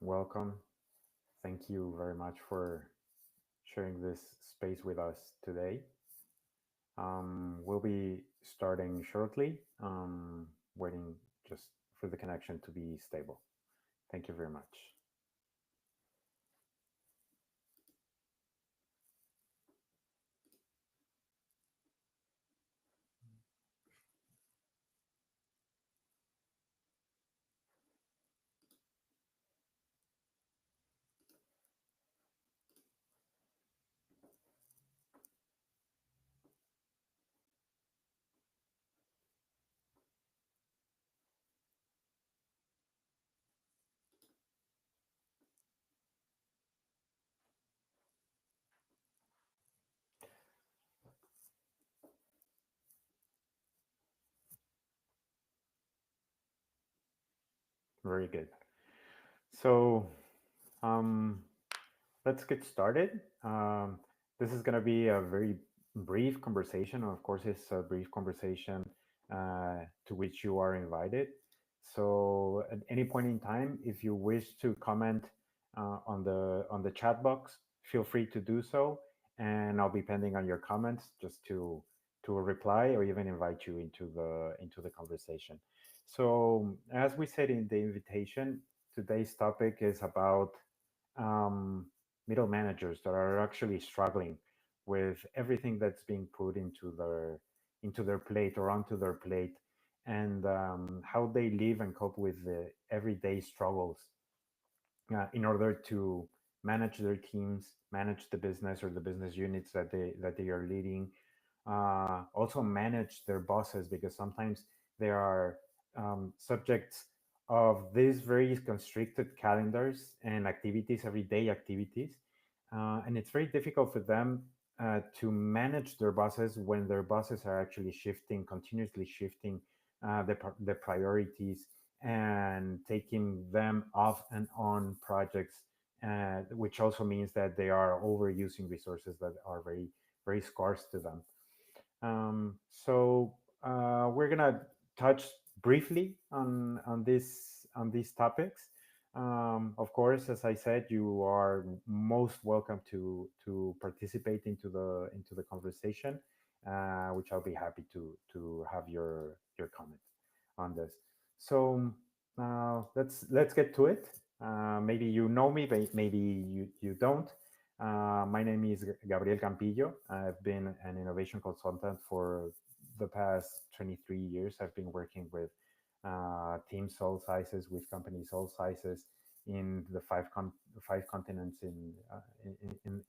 welcome. Thank you very much for sharing this space with us today. We'll be starting shortly, waiting just for the connection to be stable. Thank you very much. Very good. So, um, let's get started. This is going to be a very brief conversation. Of course, it's a brief conversation to which you are invited. So, at any point in time, if you wish to comment on the chat box, feel free to do so, and I'll be pending on your comments just to reply or even invite you into the conversation. So, as we said in the invitation, today's topic is about um, middle managers that are actually struggling with everything that's being put into their plate or onto their plate, and how they live and cope with the everyday struggles in order to manage their teams, manage the business or the business units that they are leading, also manage their bosses because sometimes they are subjects of these very constricted calendars and activities, everyday activities. And it's very difficult for them to manage their bosses when their bosses are actually shifting, continuously shifting the priorities and taking them off and on projects, which also means that they are overusing resources that are very, very scarce to them. So we're gonna touch briefly on these topics. Of course, as I said, you are most welcome to participate into the conversation, which I'll be happy to have your comment on this. So let's get to it. Maybe you know me, but maybe you don't. My name is Gabriel Campillo. I've been an innovation consultant for the past 23 years. I've been working with teams all sizes, with companies all sizes in the five continents in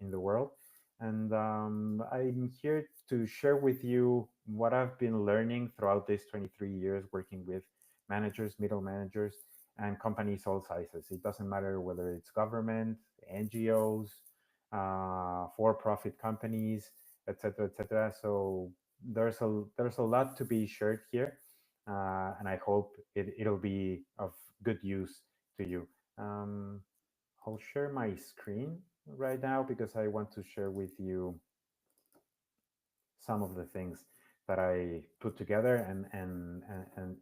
the world. And I'm here to share with you what I've been learning throughout these 23 years working with managers, middle managers, and companies all sizes. It doesn't matter whether it's government, NGOs, for-profit companies, etc., etc. So there's a lot to be shared here, and I hope it'll be of good use to you. Um, I'll share my screen right now because I want to share with you some of the things that I put together and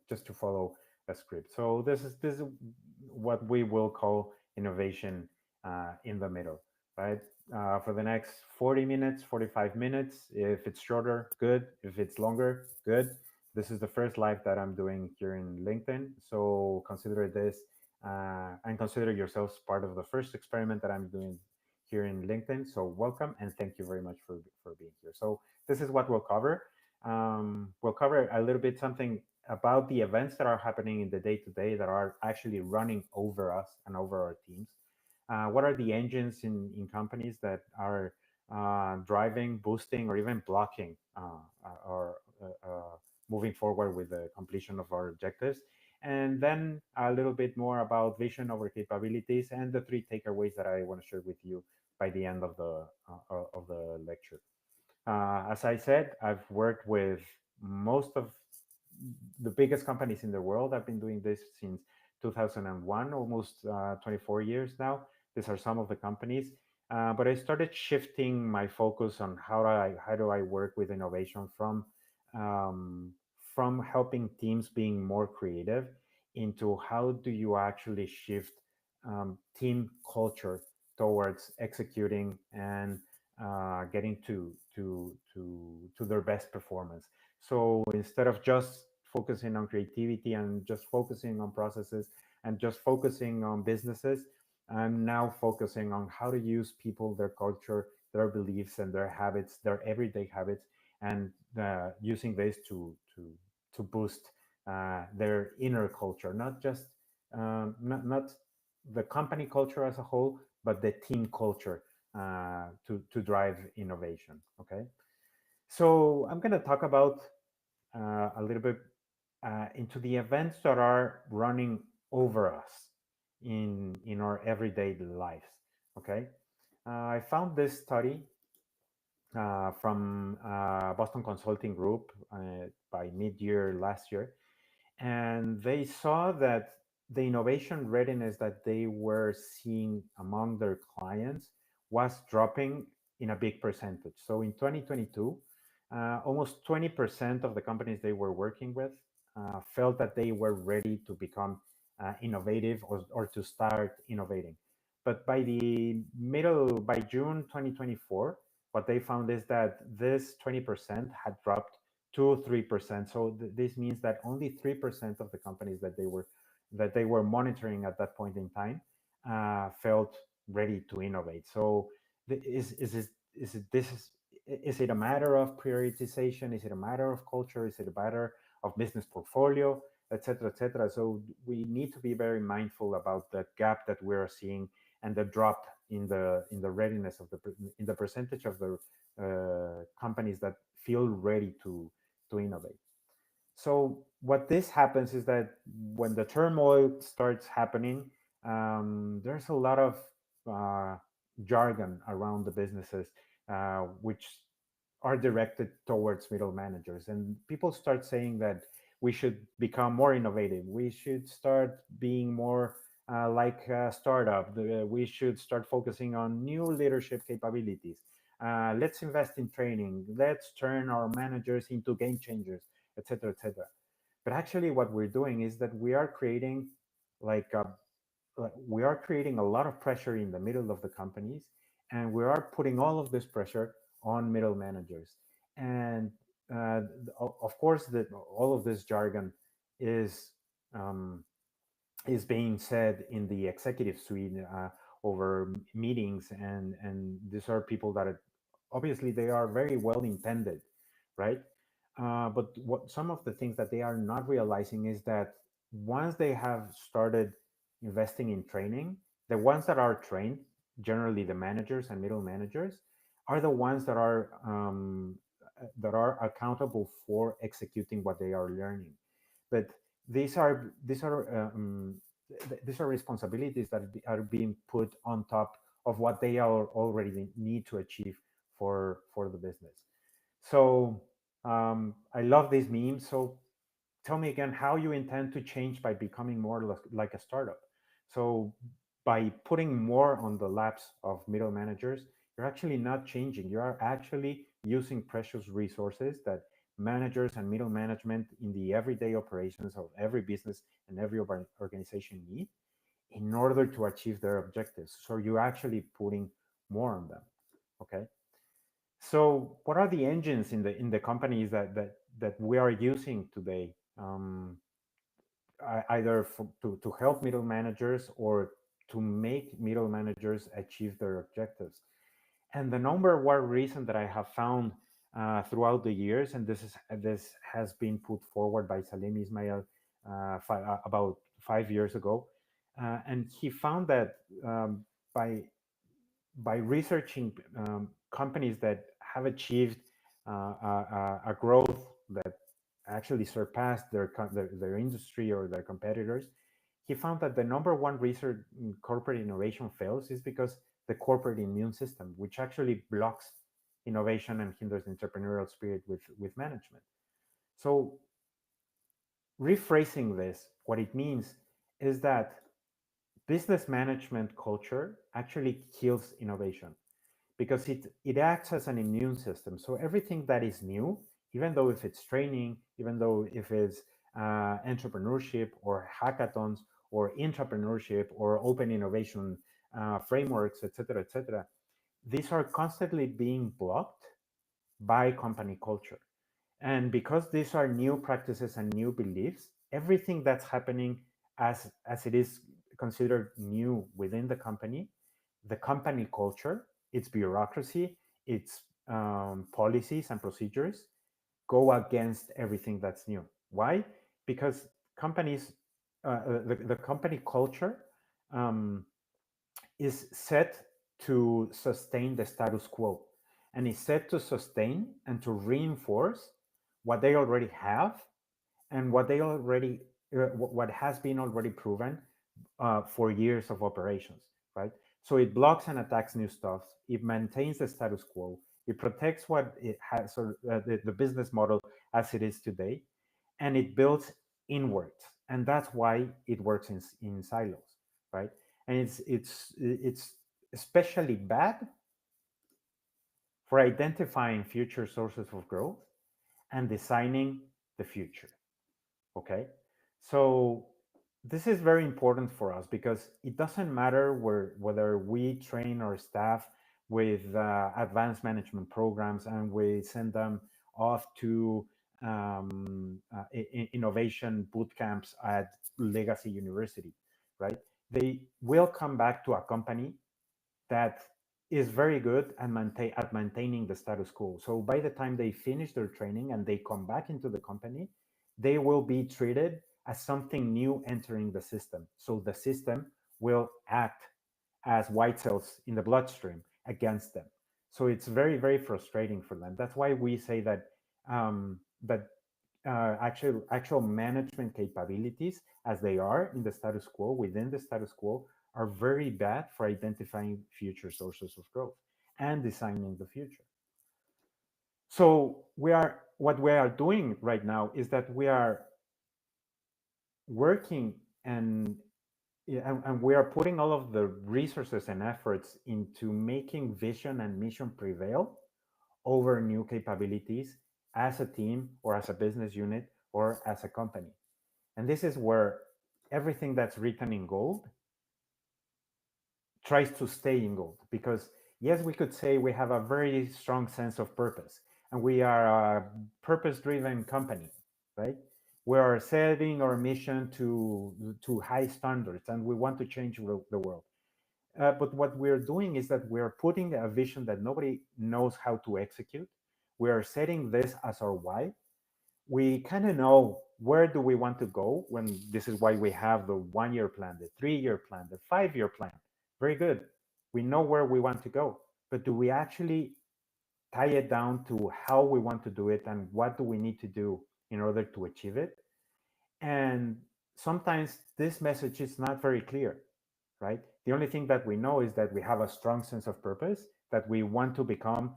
just to follow a script. So this is what we will call innovation in the middle, right? For the next 40 minutes, 45 minutes. If it's shorter, good. If it's longer, good. This is the first live that I'm doing here in LinkedIn. So consider this and consider yourselves part of the first experiment that I'm doing here in LinkedIn. So welcome and thank you very much for being here. So this is what we'll cover. We'll cover a little bit something about the events that are happening in the day to day that are actually running over us and over our teams. What are the engines in companies that are driving, boosting, or even blocking or moving forward with the completion of our objectives? And then a little bit more about vision over capabilities and the three takeaways that I want to share with you by the end of the lecture. As I said, I've worked with most of the biggest companies in the world. I've been doing this since 2001, almost 24 years now. These are some of the companies. But I started shifting my focus on how do I work with innovation um, from helping teams being more creative into how do you actually shift team culture towards executing and getting to their best performance. So instead of just focusing on creativity and just focusing on processes and just focusing on businesses, I'm now focusing on how to use people, their culture, their beliefs, and their habits, their everyday habits, and using this to boost their inner culture, not just not the company culture as a whole, but the team culture to drive innovation. Okay, so I'm going to talk about a little bit into the events that are running over us in our everyday lives. Okay, I found this study from Boston Consulting Group by mid-year last year, and they saw that the innovation readiness that they were seeing among their clients was dropping in a big percentage. So in 2022, almost 20% of the companies they were working with felt that they were ready to become innovative or to start innovating. But by June 2024, what they found is that this 20% had dropped 2 3%. So this means that only 3% of the companies that they were monitoring at that point in time felt ready to innovate. So is it this is it a matter of prioritization? Is it a matter of culture? Is it a matter of business portfolio, etc., etc.? So we need to be very mindful about the gap that we're seeing and the drop in the readiness of in the percentage of the companies that feel ready to innovate. So what this happens is that when the turmoil starts happening, there's a lot of uh, jargon around the businesses, which are directed towards middle managers. And people start saying that we should become more innovative. We should start being more like a startup. We should start focusing on new leadership capabilities. Let's invest in training. Let's turn our managers into game changers, etc., etc. But actually, what we're doing is that like a we are creating a lot of pressure in the middle of the companies, and we are putting all of this pressure on middle managers. And of course, that all of this jargon is um, is being said in the executive suite over meetings, and these are people that obviously they are very well intended, right? But what some of the things that they are not realizing is that once they have started investing in training, the ones that are trained, generally the managers and middle managers, are the ones that are accountable for executing what they are learning. But these are responsibilities that are being put on top of what they are already need to achieve for the business. So I love these memes. So tell me again how you intend to change by becoming more like a startup. So by putting more on the laps of middle managers, you're actually not changing. You are actually using precious resources that managers and middle management in the everyday operations of every business and every organization need in order to achieve their objectives. So you're actually putting more on them. Okay. So, what are the engines in the companies that we are using today, either to help middle managers or to make middle managers achieve their objectives? And the number one reason that I have found throughout the years, and this has been put forward by Salim Ismail about 5 years ago, and he found that by researching companies that have achieved a growth that actually surpassed their industry or their competitors, he found that the number one reason corporate innovation fails is because the corporate immune system, which actually blocks innovation and hinders entrepreneurial spirit with management. So rephrasing this, what it means is that business management culture actually kills innovation because it acts as an immune system. So everything that is new, even though if it's training, even though if it's entrepreneurship or hackathons or entrepreneurship or open innovation frameworks, etc., etc., these are constantly being blocked by company culture. And because these are new practices and new beliefs, everything that's happening as it is considered new within the company culture, its bureaucracy, its policies and procedures go against everything that's new. Why? Because companies, the company culture um, is set to sustain the status quo, and is set to sustain and to reinforce what they already have, and what they already what has been already proven for years of operations, right? So it blocks and attacks new stuff. It maintains the status quo. It protects what it has, or the business model as it is today, and it builds inwards. And that's why it works in silos, right? And it's especially bad for identifying future sources of growth and designing the future. Okay, so this is very important for us because it doesn't matter whether we train our staff with advanced management programs and we send them off to innovation boot camps at legacy university, right? They will come back to a company that is very good at maintaining the status quo. So by the time they finish their training and they come back into the company, they will be treated as something new entering the system. So the system will act as white cells in the bloodstream against them. So it's very, very frustrating for them. That's why we say that that actual management capabilities, as they are in the status quo, within the status quo, are very bad for identifying future sources of growth and designing the future. So what we are doing right now is that we are working and and we are putting all of the resources and efforts into making vision and mission prevail over new capabilities as a team or as a business unit or as a company. And this is where everything that's written in gold tries to stay in gold. Because, yes, we could say we have a very strong sense of purpose and we are a purpose driven company, right? We are setting our mission to high standards and we want to change the world. But what we're doing is that we're putting a vision that nobody knows how to execute. We are setting this as our why. We kind of know where do we want to go, when this is why we have the 1 year plan, the 3 year plan, the 5 year plan. Very good. We know where we want to go, but do we actually tie it down to how we want to do it and what do we need to do in order to achieve it? And sometimes this message is not very clear, right? The only thing that we know is that we have a strong sense of purpose, that we want to become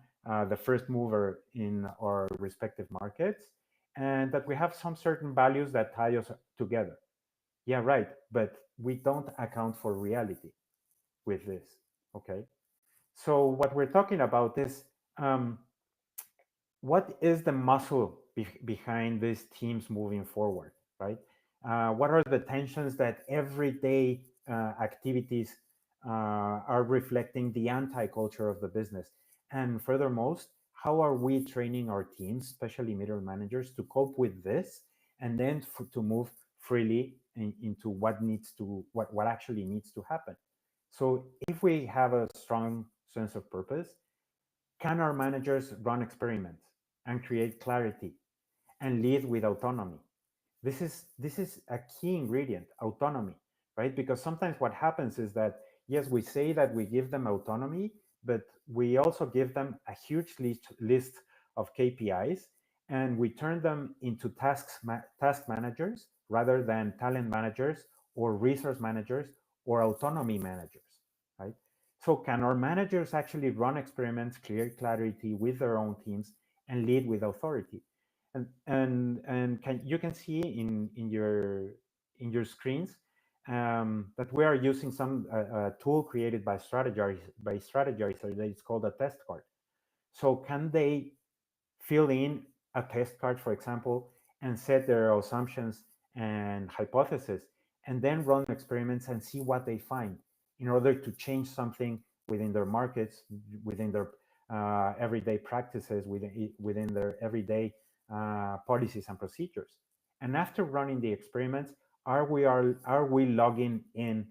the first mover in our respective markets, and that we have some certain values that tie us together. Yeah, right. But we don't account for reality with this. Okay. So what we're talking about is um, what is the muscle behind these teams moving forward, right? What are the tensions that everyday activities are reflecting the anti-culture of the business? And furthermost, how are we training our teams, especially middle managers, to cope with this and then to move freely into what actually needs to happen? So if we have a strong sense of purpose, can our managers run experiments and create clarity and lead with autonomy? This is a key ingredient, autonomy, right? Because sometimes what happens is that, yes, we say that we give them autonomy, but we also give them a huge list of KPIs, and we turn them into task managers rather than talent managers or resource managers or autonomy managers, right? So can our managers actually run experiments, create clarity with their own teams, and lead with authority? And you can see in your screens that we are using some tool created by Strategizer that is called a test card. So can they fill in a test card, for example, and set their assumptions and hypotheses, and then run experiments and see what they find in order to change something within their markets, within their everyday practices, within their everyday policies and procedures. And after running the experiments, are we logging in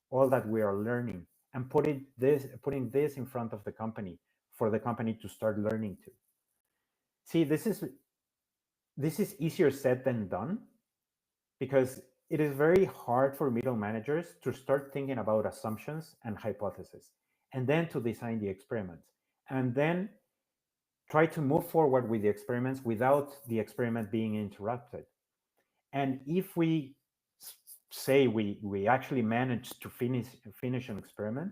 all that we are learning and putting this in front of the company for the company to start learning to. See, this is easier said than done, because it is very hard for middle managers to start thinking about assumptions and hypotheses, and then to design the experiments, and then try to move forward with the experiments without the experiment being interrupted. And if we say we actually managed to finish an experiment,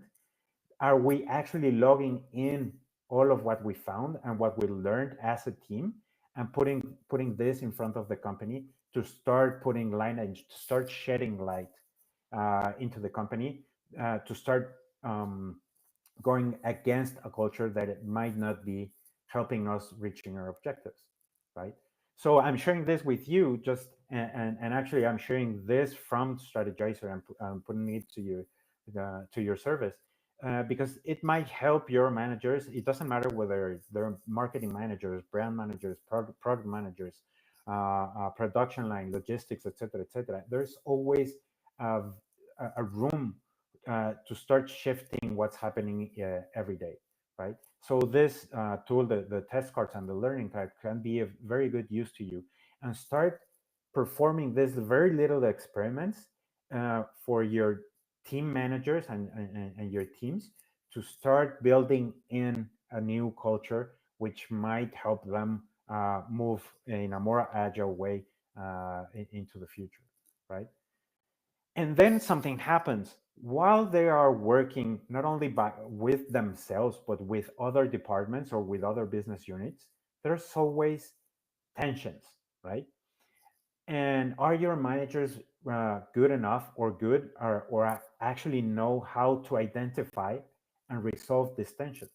are we actually logging in all of what we found and what we learned as a team, and putting this in front of the company to start putting lineage, to start shedding light into the company, to start going against a culture that it might not be helping us reaching our objectives, right? So I'm sharing this with you, just and actually I'm sharing this from Strategizer and putting it to your service, because it might help your managers. It doesn't matter whether they're marketing managers, brand managers, product managers, production line, logistics, etc., etc. There's always a, a room to start shifting what's happening every day, right? So this tool, the test cards and the learning card, can be of very good use to you, and start performing this very little experiments for your team managers and your teams, to start building in a new culture which might help them move in a more agile way into the future, right? And then something happens while they are working, not only with themselves but with other departments or with other business units. There's always tensions, right? And are your managers good enough or good, or actually know how to identify and resolve these tensions,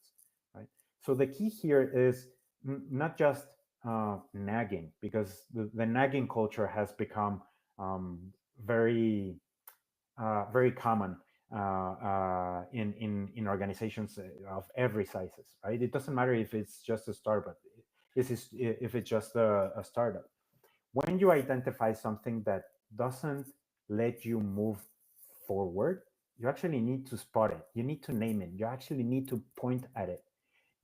right? So the key here is not just nagging, because the nagging culture has become very very common in organizations of every sizes, right? It doesn't matter if it's just a startup. This is if it's just a startup. When you identify something that doesn't let you move forward, you actually need to spot it. You need to name it. You actually need to point at it.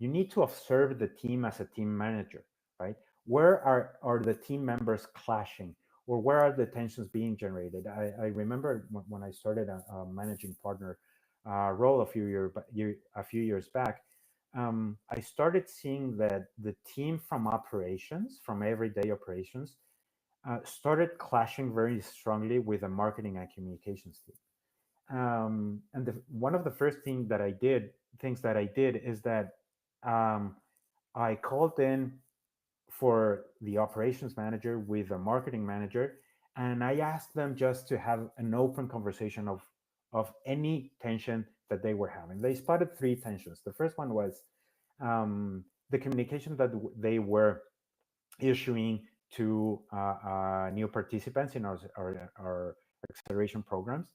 You need to observe the team as a team manager, right? Where are the team members clashing, or where are the tensions being generated? I remember when I started a managing partner role a few years back. I started seeing that the team from operations, from everyday operations, started clashing very strongly with the marketing and communications team. And one of the first things that I did is that um, I called in for the operations manager with the marketing manager, and I asked them just to have an open conversation of any tension that they were having. They spotted three tensions. The first one was the communication that they were issuing to new participants in our acceleration programs,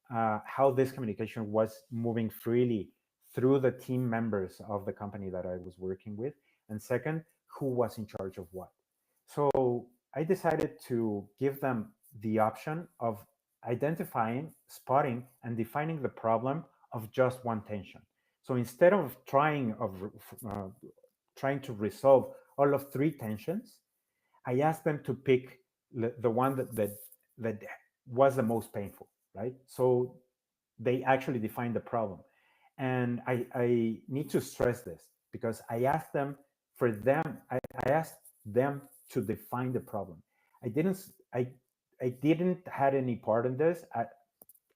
how this communication was moving freely through the team members of the company that I was working with, and second, who was in charge of what. So I decided to give them the option of identifying, spotting, and defining the problem of just one tension. So instead of trying to resolve all of three tensions, I asked them to pick the one that was the most painful, right? So they actually defined the problem. And I need to stress this, because I asked them to define the problem. I didn't I I didn't had any part in this,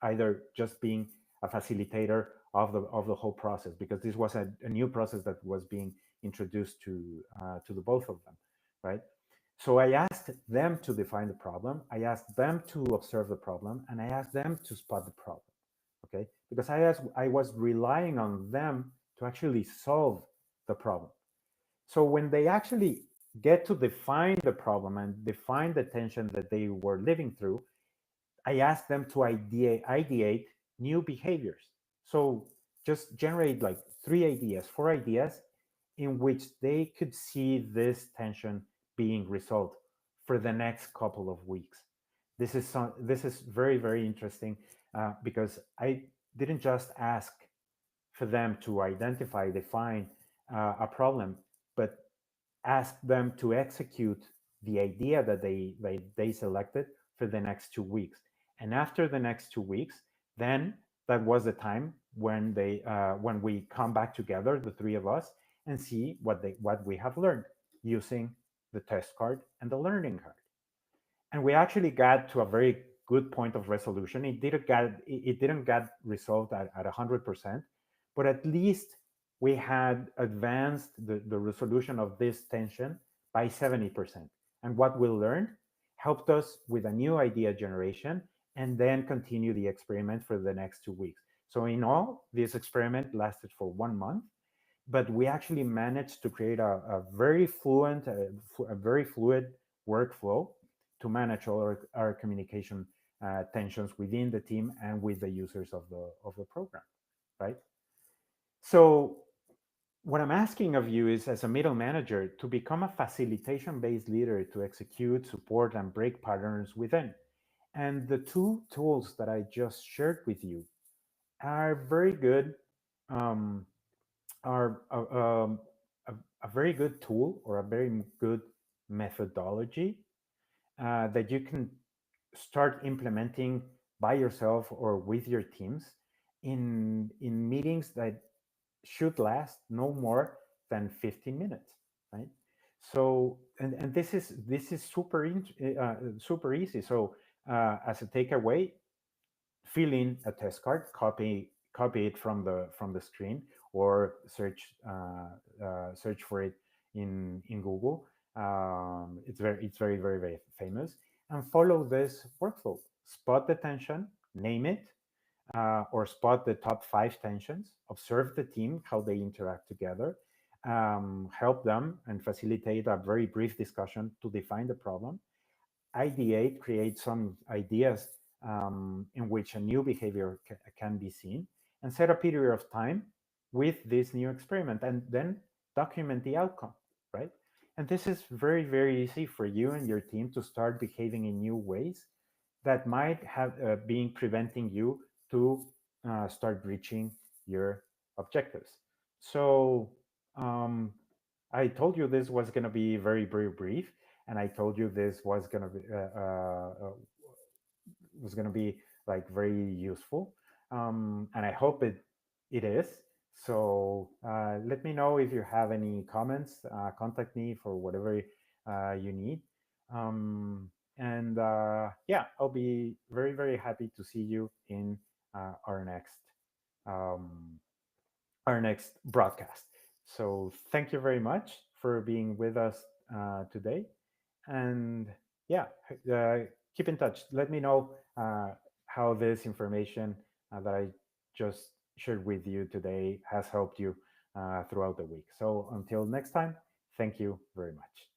either just being a facilitator of the whole process, because this was a new process that was being introduced to the both of them, right? So I asked them to define the problem. I asked them to observe the problem, and I asked them to spot the problem. Okay, because I was relying on them to actually solve the problem. So when they actually get to define the problem and define the tension that they were living through, I asked them to ideate new behaviors. So just generate like 3 ideas, 4 ideas in which they could see this tension being resolved for the next couple of weeks. This is very, very interesting because I didn't just ask for them to identify, define a problem, but ask them to execute the idea that they selected for the next 2 weeks. And after the next 2 weeks, then that was the time when we come back together, the three of us, and see what we have learned using the test card and the learning card. And we actually got to a very good point of resolution. It didn't get resolved at 100%, but at least we had advanced the resolution of this tension by 70%. And what we learned helped us with a new idea generation and then continue the experiment for the next 2 weeks. So in all, this experiment lasted for 1 month, but we actually managed to create a very a very fluid workflow to manage all our communication tensions within the team and with the users of the program, right? So what I'm asking of you is, as a middle manager, to become a facilitation-based leader to execute, support, and break patterns within. And the two tools that I just shared with you are very good um, are a very good tool or a very good methodology that you can start implementing by yourself or with your teams in meetings that should last no more than 15 minutes, right? So and this is super easy. So as a takeaway, fill in a test card, copy it from the screen, or search for it in Google. It's very famous, and follow this workflow. Spot the tension, name it, or spot the top 5 tensions. Observe the team, how they interact together. Help them and facilitate a very brief discussion to define the problem. Ideate, create some ideas in which a new behavior can be seen, and set a period of time with this new experiment, and then document the outcome, right? And this is very easy for you and your team to start behaving in new ways that might have been preventing you to start reaching your objectives. So um, I told you this was going to be very brief, and I told you this was going to be like very useful, and I hope it is. So let me know if you have any comments. Contact me for whatever you need, and yeah, I'll be very happy to see you in our um, next broadcast. So thank you very much for being with us today. And yeah, uh, keep in touch. Let me know how this information that I just shared with you today has helped you throughout the week. So until next time, thank you very much.